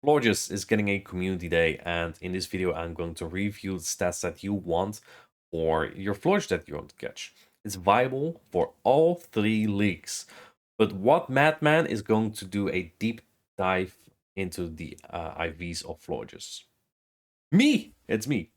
Florges is getting a community day, and in this video, I'm going to review the stats that you want for your Florges that you want to catch. It's viable for all three leagues. But what madman is going to do a deep dive into the IVs of Florges? Me! It's me.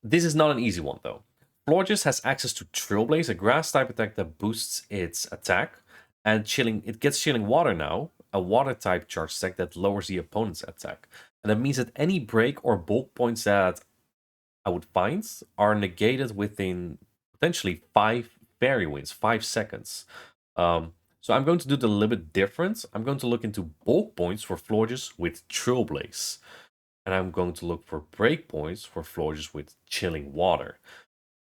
This is not an easy one, though. Florges has access to Trailblaze, a grass type attack that boosts its attack, and chilling. It gets Chilling Water now, a water type charge attack that lowers the opponent's attack. And that means that any break or bulk points that I would find are negated within potentially 5 seconds. So I'm going to do the little bit different. I'm going to look into bulk points for Florges with Trailblaze. And I'm going to look for breakpoints for Florges with Chilling Water.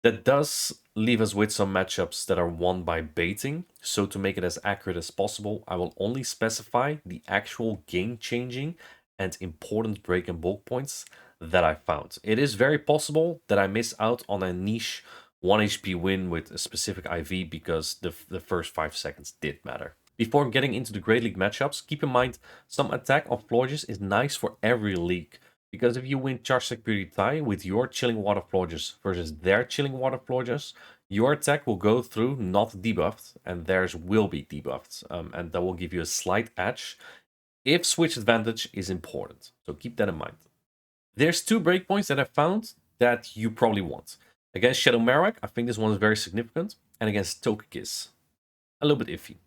That does leave us with some matchups that are won by baiting, so to make it as accurate as possible, I will only specify the actual game-changing and important break and bulk points that I found. It is very possible that I miss out on a niche 1 HP win with a specific IV because the first 5 seconds did matter. Before getting into the Great League matchups, keep in mind some attack on Florges is nice for every league. Because if you win Charge Attack Purity Tie with your Chilling Water Florges versus their Chilling Water Florges, your attack will go through not debuffed, and theirs will be debuffed. And that will give you a slight edge if switch advantage is important. So keep that in mind. There's 2 breakpoints that I found that you probably want. Against Shadow Marowak, I think this one is very significant, and against Togekiss, a little bit iffy.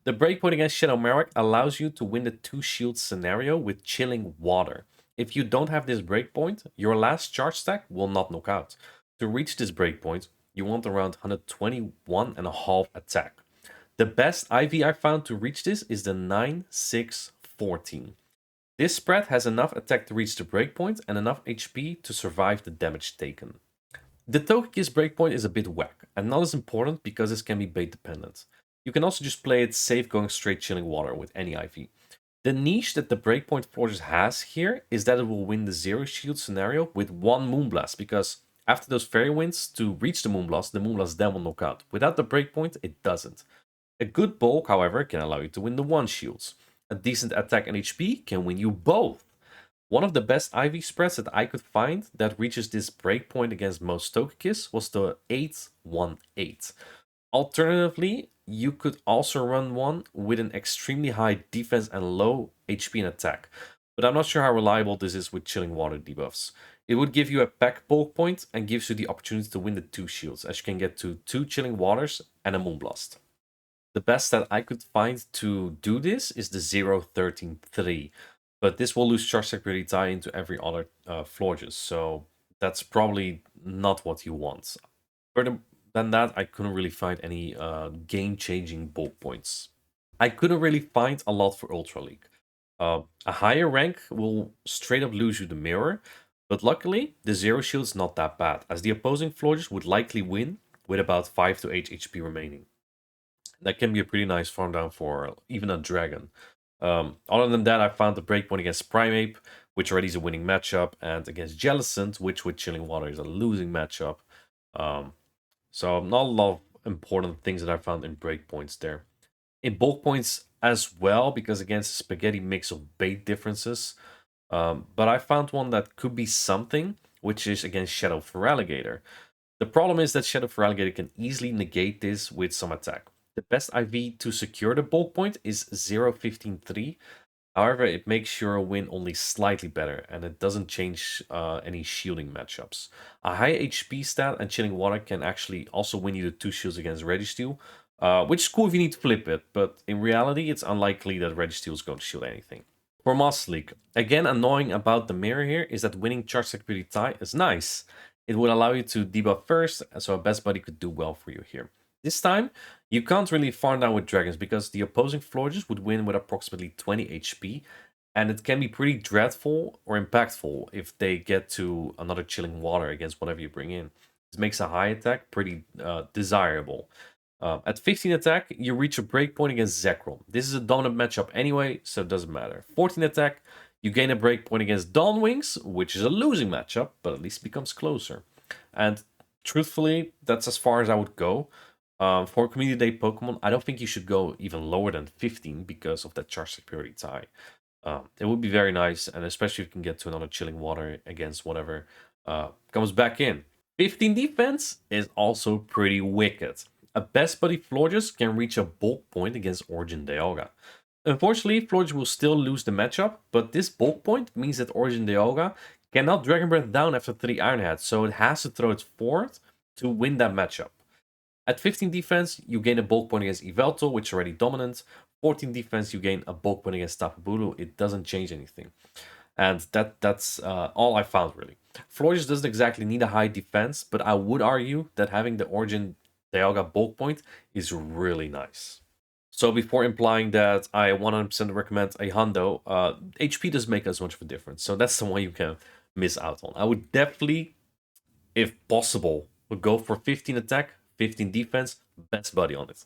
The breakpoint against Shadow Marowak allows you to win the 2 shields scenario with Chilling Water. If you don't have this breakpoint, your last charge stack will not knock out. To reach this breakpoint, you want around 121.5 attack. The best IV I found to reach this is the 9-6-14. This spread has enough attack to reach the breakpoint and enough HP to survive the damage taken. The Togekiss breakpoint is a bit whack, and not as important because this can be bait dependent. You can also just play it safe going straight Chilling Water with any IV. The niche that the Breakpoint Fortress has here is that it will win the Zero Shield scenario with 1 Moonblast, because after those Fairy Winds, to reach the Moonblast then will knock out. Without the Breakpoint, it doesn't. A good bulk, however, can allow you to win the 1 shields. A decent attack and HP can win you both. One of the best IV spreads that I could find that reaches this breakpoint against most Togekiss was the 8-1-8. Alternatively, you could also run one with an extremely high defense and low HP and attack, but I'm not sure how reliable this is with Chilling Water debuffs. It would give you a pack bulk point and gives you the opportunity to win the 2 shields, as you can get to 2 Chilling Waters and a Moonblast. The best that I could find to do this is the 0-13-3, but this will lose Charge Attack Purity Tie into every other Florges, so that's probably not what you want. Further than that, I couldn't really find any game-changing bulk points. I couldn't really find a lot for Ultra League. A higher rank will straight up lose you the mirror, but luckily the Zero Shield's not that bad, as the opposing Florges would likely win with about 5 to 8 HP remaining. That can be a pretty nice farm down for even a dragon. Other than that, I found the breakpoint against Primeape, which already is a winning matchup, and against Jellicent, which with Chilling Water is a losing matchup. So not a lot of important things that I found in breakpoints there. In bulk points as well, because against a spaghetti mix of bait differences. But I found one that could be something, which is against Shadow Feraligatr. The problem is that Shadow Feraligatr can easily negate this with some attack. The best IV to secure the bulk point is 0-15-3. However, it makes your win only slightly better, and it doesn't change any shielding matchups. A high HP stat and Chilling Water can actually also win you the 2 shields against Registeel, which is cool if you need to flip it, but in reality, it's unlikely that Registeel is going to shield anything. For Master League, again, annoying about the mirror here is that winning Charge Attack Purity Tie is nice. It would allow you to debuff first, so a best buddy could do well for you here. This time, you can't really farm down with dragons because the opposing Florges would win with approximately 20 HP, and it can be pretty dreadful or impactful if they get to another Chilling Water against whatever you bring in. This makes a high attack pretty desirable. At 15 attack, you reach a breakpoint against Zekrom. This is a dominant matchup anyway, so it doesn't matter. 14 attack, you gain a breakpoint against Dawnwings, which is a losing matchup, but at least becomes closer. And truthfully, that's as far as I would go. For Community Day Pokemon, I don't think you should go even lower than 15 because of that charge security tie. It would be very nice, and especially if you can get to another Chilling Water against whatever comes back in. 15 defense is also pretty wicked. A Best Buddy Florges can reach a bulk point against Origin Dialga. Unfortunately, Florges will still lose the matchup, but this bulk point means that Origin Dialga cannot Dragon Breath down after 3 Iron Heads, so it has to throw it forward to win that matchup. At 15 defense, you gain a bulk point against Yveltal, which is already dominant. 14 defense, you gain a bulk point against Tapu Bulu. It doesn't change anything. And that's all I found, really. Florges doesn't exactly need a high defense, but I would argue that having the Origin Dialga bulk point is really nice. So before implying that I 100% recommend a Hundo, HP doesn't make as much of a difference. So that's the one you can miss out on. I would definitely, if possible, would go for 15 attack, 15 defense, Best Buddy on it.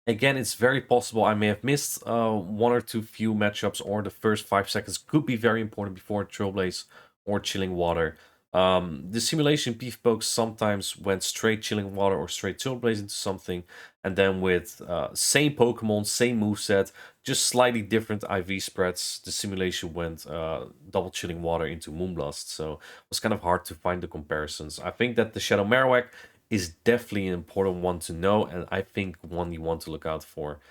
Again, it's very possible I may have missed one or two few matchups, or the first 5 seconds could be very important before Trailblaze or Chilling Water. The simulation beef pokes sometimes went straight Chilling Water or straight Trailblaze into something, and then with same Pokemon, same moveset, just slightly different IV spreads, the simulation went double Chilling Water into Moonblast, so it was kind of hard to find the comparisons. I think that the Shadow Marowak is definitely an important one to know, and I think one you want to look out for.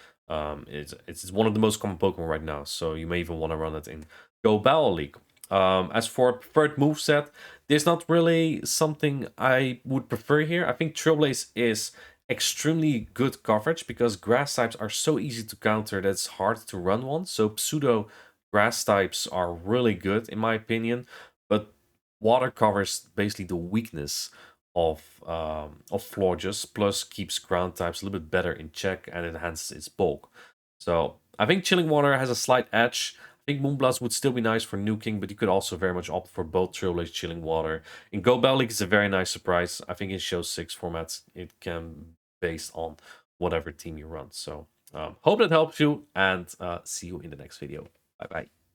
It's one of the most common Pokemon right now, so you may even want to run it in Go Battle League. As for preferred moveset, there's not really something I would prefer here. I think Trailblaze is extremely good coverage because grass types are so easy to counter that it's hard to run one. So pseudo grass types are really good in my opinion, but water covers basically the weakness of Florges, plus keeps ground types a little bit better in check and enhances its bulk. So I think Chilling Water has a slight edge. I think Moonblast would still be nice for nuking, but you could also very much opt for both Trailblaze Chilling Water. In Go Battle League, it's a very nice surprise. I think in Show 6 formats, it can be based on whatever team you run. So hope that helps you, and see you in the next video. Bye bye.